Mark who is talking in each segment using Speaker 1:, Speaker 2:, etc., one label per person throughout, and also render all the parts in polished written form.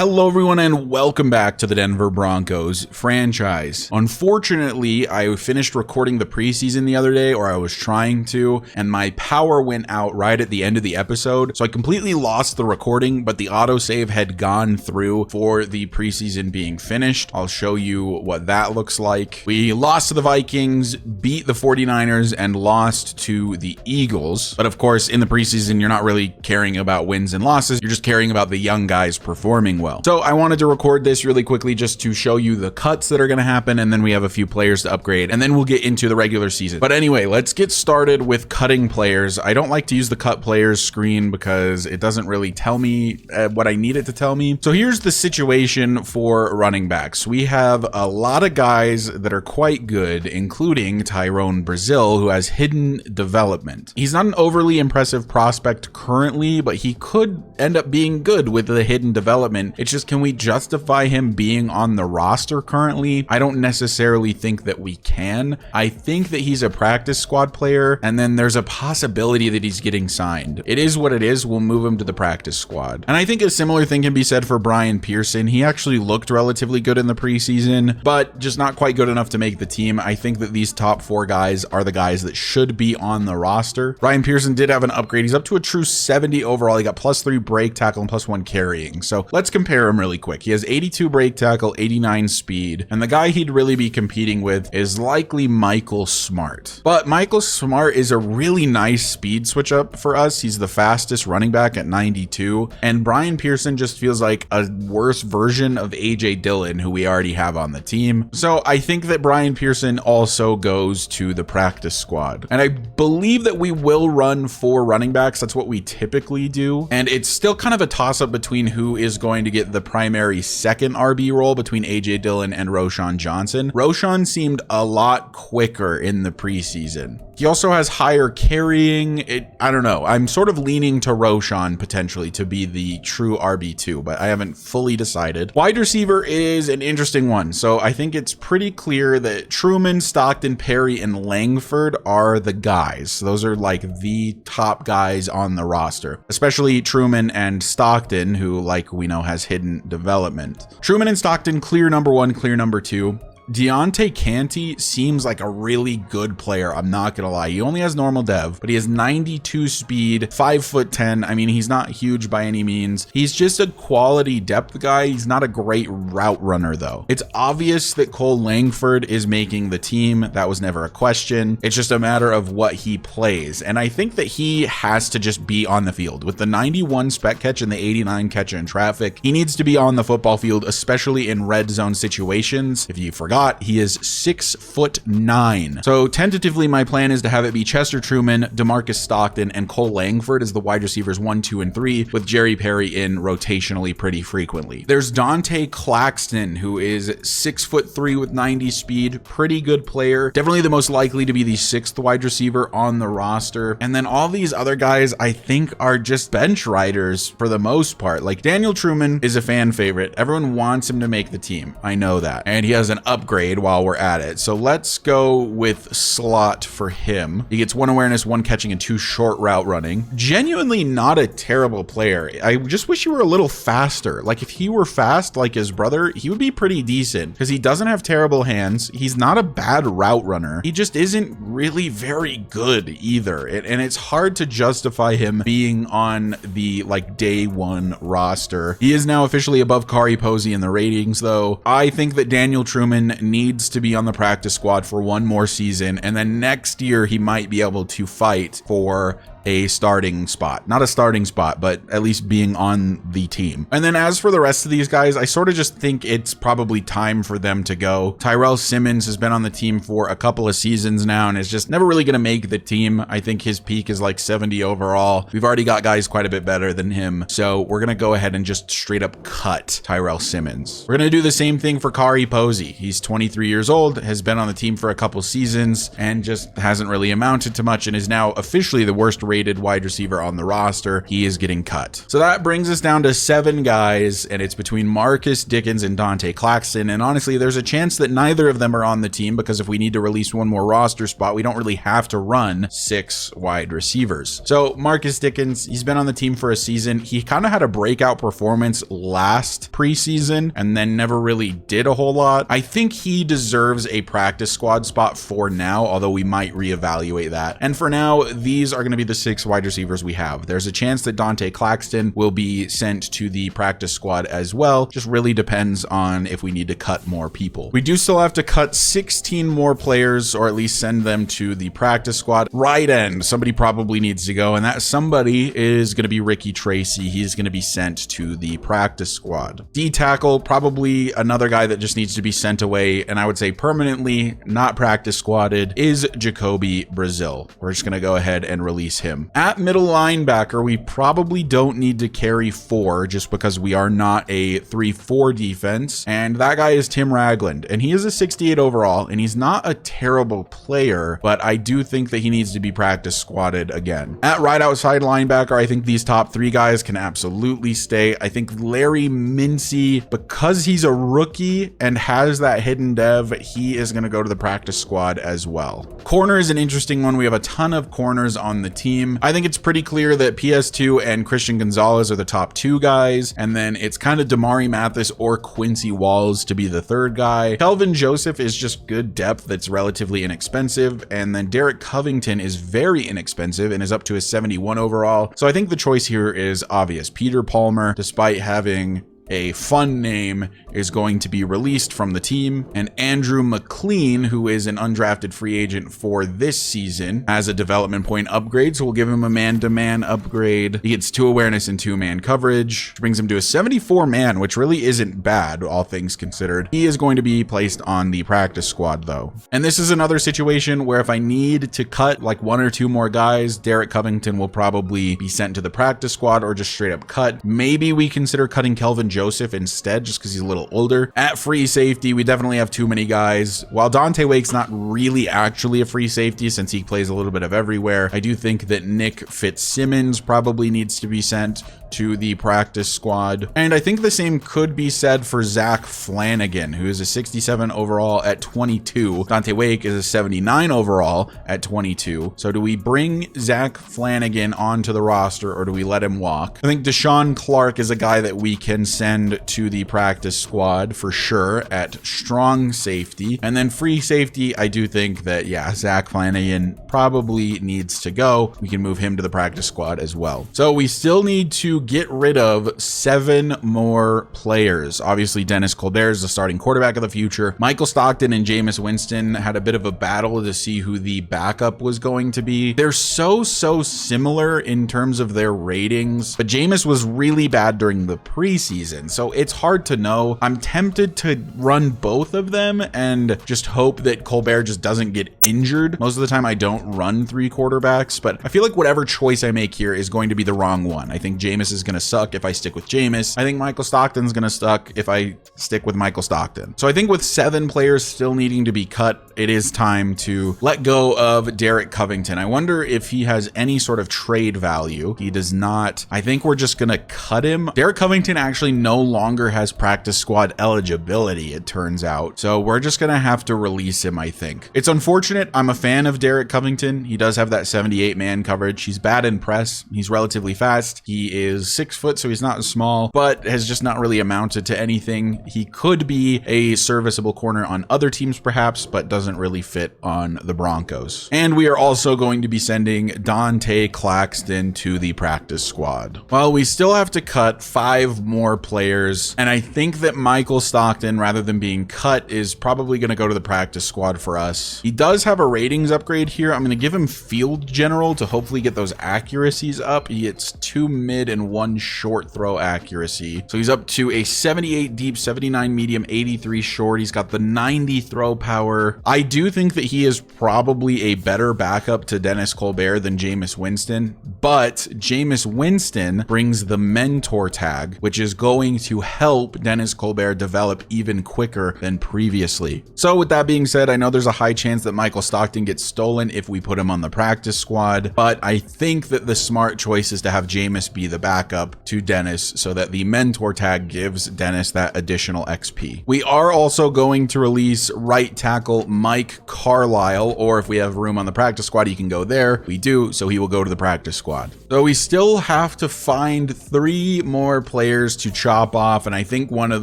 Speaker 1: Hello everyone and welcome back to the Denver Broncos franchise. Unfortunately, I finished recording the preseason the other day, or I was trying to, and my power went out right at the end of the episode. So I completely lost the recording, but the autosave had gone through for the preseason being finished. I'll show you what that looks like. We lost to the Vikings, beat the 49ers, and lost to the Eagles. But of course, in the preseason, you're not really caring about wins and losses. You're just caring about the young guys performing well. So I wanted to record this really quickly just to show you the cuts that are going to happen, and then we have a few players to upgrade, and then we'll get into the regular season. But anyway, let's get started with cutting players. I don't like to use the cut players screen because it doesn't really tell me what I need it to tell me. So here's the situation for running backs. We have a lot of guys that are quite good, including Tyrone Brazil, who has hidden development. He's not an overly impressive prospect currently, but he could end up being good with the hidden development. It's just, can we justify him being on the roster currently? I don't necessarily think that we can. I think that he's a practice squad player, and then there's a possibility that he's getting signed. It is what it is. We'll move him to the practice squad. And I think a similar thing can be said for Brian Pearson. He actually looked relatively good in the preseason, but just not quite good enough to make the team. I think that these top four guys are the guys that should be on the roster. Brian Pearson did have an upgrade. He's up to a true 70 overall. He got +3 break tackle and +1 carrying. So let's compare him really quick. He has 82 break tackle, 89 speed, and the guy he'd really be competing with is likely Michael Smart. But Michael Smart is a really nice speed switch up for us. He's the fastest running back at 92, and Brian Pearson just feels like a worse version of AJ Dillon, who we already have on the team. So I think that Brian Pearson also goes to the practice squad. And I believe that we will run 4 running backs. That's what we typically do. And it's still kind of a toss-up between who is going to get the primary second RB role between AJ Dillon and Roschon Johnson. Roschon seemed a lot quicker in the preseason. He also has higher carrying. I don't know. I'm sort of leaning to Roschon potentially to be the true RB2, but I haven't fully decided. Wide receiver is an interesting one. So I think it's pretty clear that Truman, Stockton, Perry, and Langford are the guys. Those are like the top guys on the roster, especially Truman and Stockton, who, like we know, has hidden development. Truman and Stockton, clear number 1, clear number 2. Deontay Canty seems like a really good player. I'm not gonna lie. He only has normal dev, but he has 92 speed, 5'10". I mean, he's not huge by any means. He's just a quality depth guy. He's not a great route runner though. It's obvious that Cole Langford is making the team. That was never a question. It's just a matter of what he plays. And I think that he has to just be on the field. With the 91 spec catch and the 89 catch in traffic, he needs to be on the football field, especially in red zone situations. If you forgot, he is 6'9". So tentatively, my plan is to have it be Chester Truman, DeMarcus Stockton, and Cole Langford as the wide receivers 1, 2, and 3, with Jerry Perry in rotationally pretty frequently. There's Dante Claxton, who is 6'3" with 90 speed, pretty good player. Definitely the most likely to be the 6th wide receiver on the roster. And then all these other guys, I think, are just bench riders for the most part. Like Daniel Truman is a fan favorite. Everyone wants him to make the team. I know that. And he has an upgrade while we're at it. So let's go with slot for him. He gets 1 awareness, 1 catching, and 2 short route running. Genuinely not a terrible player. I just wish he were a little faster. Like if he were fast like his brother, he would be pretty decent because he doesn't have terrible hands. He's not a bad route runner. He just isn't really very good either. And it's hard to justify him being on the like day 1 roster. He is now officially above Kari Posey in the ratings though. I think that Daniel Truman needs to be on the practice squad for 1 more season, and then next year he might be able to fight for a starting spot. Not a starting spot, but at least being on the team. And then as for the rest of these guys, I sort of just think it's probably time for them to go. Tyrell Simmons has been on the team for a couple of seasons now and is just never really going to make the team. I think his peak is like 70 overall. We've already got guys quite a bit better than him. So we're going to go ahead and just straight up cut Tyrell Simmons. We're going to do the same thing for Kari Posey. He's 23 years old, has been on the team for a couple seasons, and just hasn't really amounted to much and is now officially the worst rated wide receiver on the roster, he is getting cut. So that brings us down to 7 guys, and it's between Marcus Dickens and Dante Claxton. And honestly, there's a chance that neither of them are on the team, because if we need to release one more roster spot, we don't really have to run 6 wide receivers. So Marcus Dickens, he's been on the team for a season. He kind of had a breakout performance last preseason and then never really did a whole lot. I think he deserves a practice squad spot for now, although we might reevaluate that. And for now, these are going to be the 6 wide receivers we have. There's a chance that Dante Claxton will be sent to the practice squad as well. Just really depends on if we need to cut more people. We do still have to cut 16 more players, or at least send them to the practice squad. Right end, somebody probably needs to go, and that somebody is going to be Ricky Tracy. He's going to be sent to the practice squad. D tackle, probably another guy that just needs to be sent away, and I would say permanently not practice squadded, is Jacoby Brazil. We're just going to go ahead and release him. At middle linebacker, we probably don't need to carry 4 just because we are not a 3-4 defense, and that guy is Tim Ragland, and he is a 68 overall, and he's not a terrible player, but I do think that he needs to be practice squadded again. At right outside linebacker, I think these top 3 guys can absolutely stay. I think Larry Mincy, because he's a rookie and has that hidden dev, he is going to go to the practice squad as well. Corner is an interesting one. We have a ton of corners on the team. I think it's pretty clear that PS2 and Christian Gonzalez are the top 2 guys, and then it's kind of Damari Mathis or Quincy Walls to be the 3rd guy. Kelvin Joseph is just good depth that's relatively inexpensive, and then Derek Covington is very inexpensive and is up to a 71 overall. So I think the choice here is obvious. Peter Palmer, despite having a fun name, is going to be released from the team, and Andrew McLean, who is an undrafted free agent for this season, as a development point upgrade, so we'll give him a man-to-man upgrade. He gets 2 awareness and 2 man coverage, which brings him to a 74 man, which really isn't bad, all things considered. He is going to be placed on the practice squad though. And this is another situation where if I need to cut like 1 or 2 more guys, Derek Covington will probably be sent to the practice squad or just straight up cut. Maybe we consider cutting Kelvin Joseph instead, just because he's a little older. At free safety, we definitely have too many guys. While Dante Wake's not really actually a free safety since he plays a little bit of everywhere, I do think that Nick Fitzsimmons probably needs to be sent to the practice squad. And I think the same could be said for Zach Flanagan, who is a 67 overall at 22. Dante Wake is a 79 overall at 22. So do we bring Zach Flanagan onto the roster or do we let him walk? I think Deshaun Clark is a guy that we can send to the practice squad for sure at strong safety. And then free safety, I do think that, yeah, Zach Flanagan probably needs to go. We can move him to the practice squad as well. So we still need to get rid of 7 more players. Obviously, Dennis Colbert is the starting quarterback of the future. Michael Stockton and Jameis Winston had a bit of a battle to see who the backup was going to be. They're so similar in terms of their ratings, but Jameis was really bad during the preseason, so it's hard to know. I'm tempted to run both of them and just hope that Colbert just doesn't get injured. Most of the time I don't run 3 quarterbacks, but I feel like whatever choice I make here is going to be the wrong one. I think Jameis is going to suck if I stick with Jameis. I think Michael Stockton's going to suck if I stick with Michael Stockton. So I think with 7 players still needing to be cut, it is time to let go of Derek Covington. I wonder if he has any sort of trade value. He does not. I think we're just going to cut him. Derek Covington actually no longer has practice squad eligibility, it turns out. So we're just going to have to release him, I think. It's unfortunate. I'm a fan of Derek Covington. He does have that 78 man coverage. He's bad in press. He's relatively fast. He is 6 foot, so he's not small, but has just not really amounted to anything. He could be a serviceable corner on other teams perhaps, but doesn't really fit on the Broncos. And we are also going to be sending Dante Claxton to the practice squad. Well, we still have to cut 5 more players, and I think that Michael Stockton, rather than being cut, is probably going to go to the practice squad for us. He does have a ratings upgrade here. I'm going to give him field general to hopefully get those accuracies up. He gets 2 mid and and 1 short throw accuracy. So he's up to a 78 deep, 79 medium, 83 short. He's got the 90 throw power. I do think that he is probably a better backup to Dennis Colbert than Jameis Winston, but Jameis Winston brings the mentor tag, which is going to help Dennis Colbert develop even quicker than previously. So with that being said, I know there's a high chance that Michael Stockton gets stolen if we put him on the practice squad, but I think that the smart choice is to have Jameis be the backup to Dennis so that the mentor tag gives Dennis that additional XP. We are also going to release right tackle Mike Carlisle, or if we have room on the practice squad, he can go there. We do, so he will go to the practice squad. So we still have to find 3 more players to chop off, and I think one of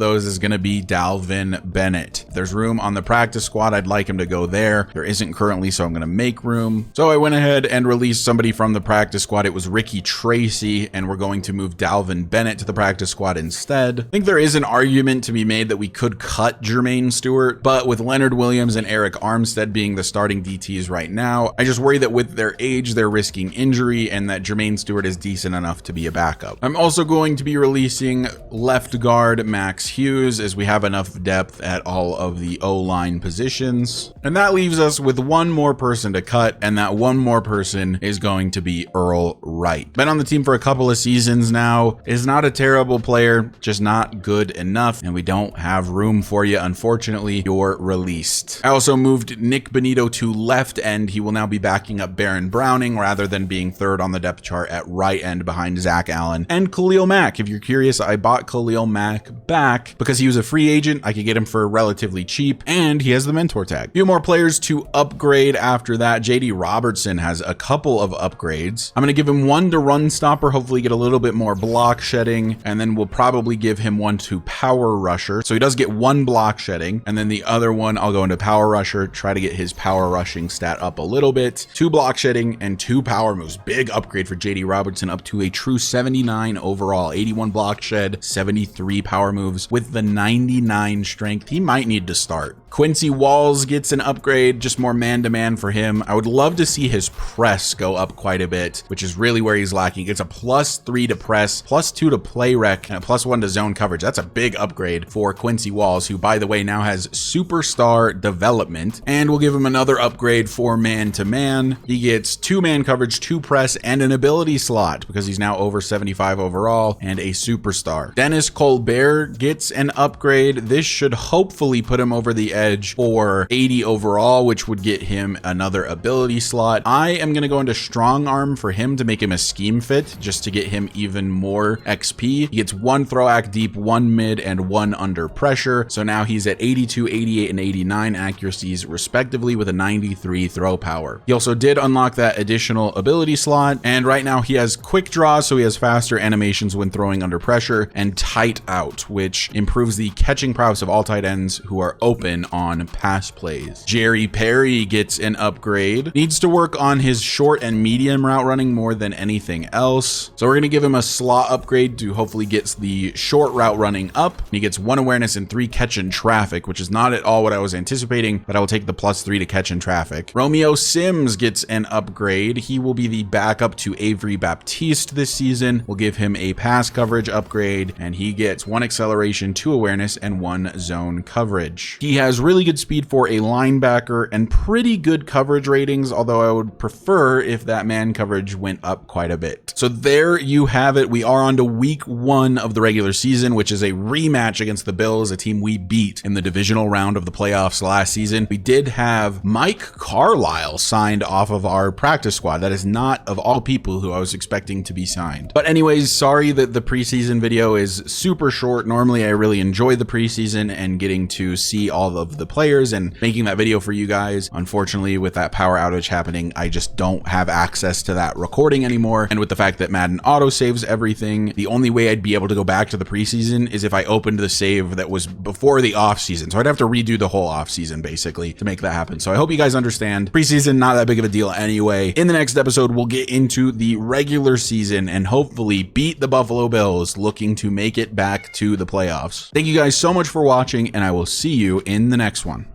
Speaker 1: those is going to be Dalvin Bennett. If there's room on the practice squad, I'd like him to go there. There isn't currently, so I'm going to make room. So I went ahead and released somebody from the practice squad. It was Ricky Tracy, and we're going to move Dalvin Bennett to the practice squad instead. I think there is an argument to be made that we could cut Jermaine Stewart, but with Leonard Williams and Eric Armstead being the starting DTs right now, I just worry that with their age, they're risking injury and that Jermaine Stewart is decent enough to be a backup. I'm also going to be releasing left guard Max Hughes, as we have enough depth at all of the O-line positions. And that leaves us with one more person to cut, and that one more person is going to be Earl Wright. Been on the team for a couple of seasons now, is not a terrible player, just not good enough, and we don't have room for you. Unfortunately, you're released. I also moved Nick Benito to left end. He will now be backing up Baron Browning rather than being third on the depth chart at right end behind Zach Allen and Khalil Mack. If you're curious, I bought Khalil Mack back because he was a free agent. I could get him for relatively cheap, and he has the mentor tag. A few more players to upgrade after that. JD Robertson has a couple of upgrades. I'm going to give him 1 to run stopper, hopefully get a little bit more block shedding, and then we'll probably give him 1 to power rusher. So he does get 1 block shedding, and then the other one I'll go into power rusher, try to get his power rushing stat up a little bit. 2 block shedding and 2 power moves. Big upgrade for JD Robertson, up to a true 79 overall, 81 block shed, 73 power moves with the 99 strength. He might need to start. Quincy Walls gets an upgrade, just more man-to-man for him. I would love to see his press go up quite a bit, which is really where he's lacking. He gets a +3 to press, +2 to play rec, and a +1 to zone coverage. That's a big upgrade for Quincy Walls, who, by the way, now has superstar development, and we'll give him another upgrade for man-to-man. He gets 2 man coverage, 2 press, and an ability slot because he's now over 75 overall and a superstar. Dennis Colbert gets an upgrade. This should hopefully put him over the edge for 80 overall, which would get him another ability slot. I am going to go into strong arm for him to make him a scheme fit, just to get him even more XP. He gets 1 throw act deep, 1 mid, and 1 under pressure. So now he's at 82, 88, and 89 accuracies respectively with a 93 throw power. He also did unlock that additional ability slot, and right now he has quick draw, so he has faster animations when throwing under pressure, and tight out, which improves the catching prowess of all tight ends who are open on pass plays. Jerry Perry gets an upgrade. Needs to work on his short and medium route running more than anything else. So we're going to give him a slot upgrade to hopefully get the short route running up. He gets 1 awareness and 3 catch in traffic, which is not at all what I was anticipating, but I will take the +3 to catch in traffic. Romeo Sims gets an upgrade. He will be the backup to Avery Baptiste this season. We'll give him a pass coverage upgrade, and he gets 1 acceleration, 2 awareness, and 1 zone coverage. He has really good speed for a linebacker and pretty good coverage ratings, although I would prefer if that man coverage went up quite a bit. So there you have it. We are on to week 1 of the regular season, which is a rematch against the Bills, a team we beat in the divisional round of the playoffs last season. We did have Mike Carlisle signed off of our practice squad. That is not of all people who I was expecting to be signed. But anyways, sorry that the preseason video is super short. Normally I really enjoy the preseason and getting to see all of the players and making that video for you guys. Unfortunately, with that power outage happening, I just don't have access to that recording anymore. And with the fact that Madden auto saves everything, the only way I'd be able to go back to the preseason is if I opened the save that was before the off season. So I'd have to redo the whole off season basically to make that happen. So I hope you guys understand. Preseason, not that big of a deal anyway. In the next episode, we'll get into the regular season and hopefully beat the Buffalo Bills, looking to make it back to the playoffs. Thank you guys so much for watching, and I will see you in the next one.